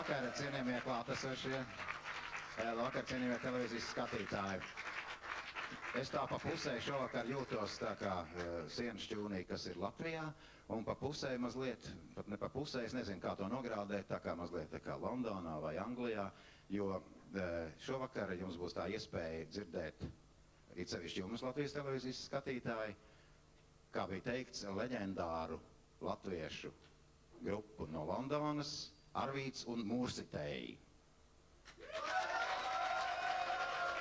Labvakar, cienījamie klātesošie. Labvakar, cienījamie televīzijas skatītāji. Es tā pa pusē šovakar jūtos tā kā sienas šķūnī, kas ir Latvijā, un pa pusē mazliet, pat ne pa pusē, es nezinu, kā to nogrādēt, tā kā mazliet tā kā Londonā vai Anglijā, jo šovakar jums būs tā iespēja dzirdēt, it sevišķi jums Latvijas televīzijas skatītāji, kā bija teikts, leģendāru latviešu grupu no Londonas, Arvīts un Mūrsitēji.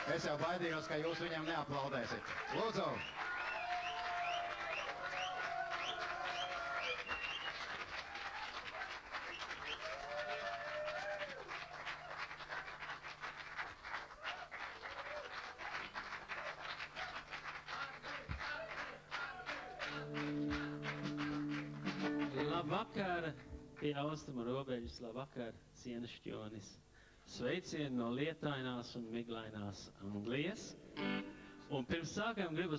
Es jau baidījos, ka jūs viņam neaplaudēsiet. Lūdzu! Labvakar, pie austrumu robežas, labvakar, sienas šķonis. Sveicieni no lietainās un miglainās Anglijas. Un pirms sākam gribu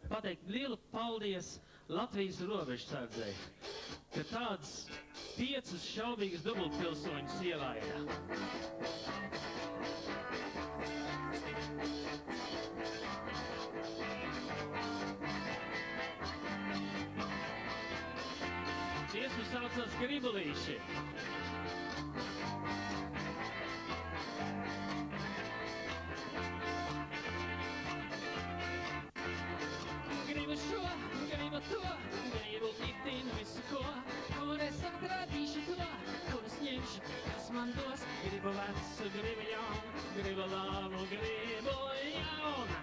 pateikt lielu paldies Latvijas robežsardzei, ka tādas 5 šaubīgas dubultpilsoņus ielaida. Dziesmu saucās Gribulīši. Gribu šo, gribu to, gribu itin visu ko, kur es atradīšu to, kur es ņemšu, kas man dos. Gribu vecu, gribu jaunu, gribu labu, gribu jaunu.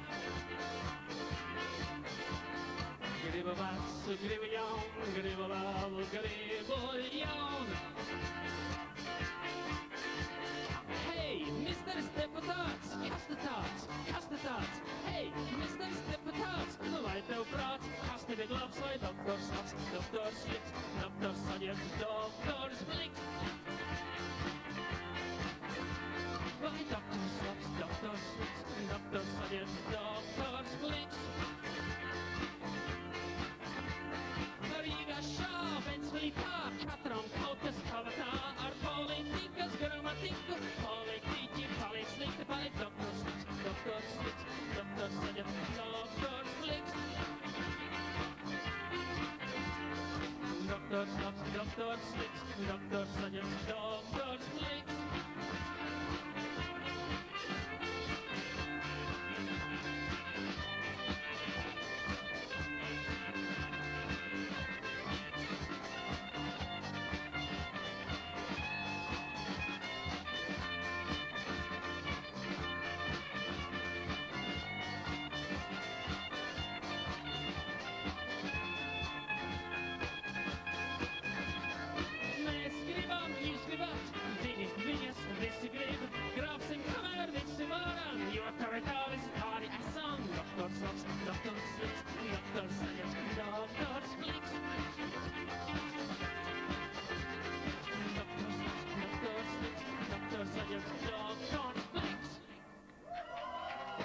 Gribu vecu, gribu jaunu, gribu labu, gribu jaunu. Hei, misteris deputāts, kas te tāds, kas te tāds? Hei, misteris deputāts, nu vai tev prāts, kas tev ir labs vai doktors labs, doktors slikts, doktors saņemts, doktors slikts. Vai doktors labs, doktors slikts, doktors saņemts, doktors slikts. Rīgā šābens līpā, katram kaut kas pavatā, ar politikas gramatiku, politiķi paliek slikti, paliek doktors slikts, doktors slikts, doktors saņemts, doktors slikts. Doktors labs, doktors slikts, doktors saņemts, doktors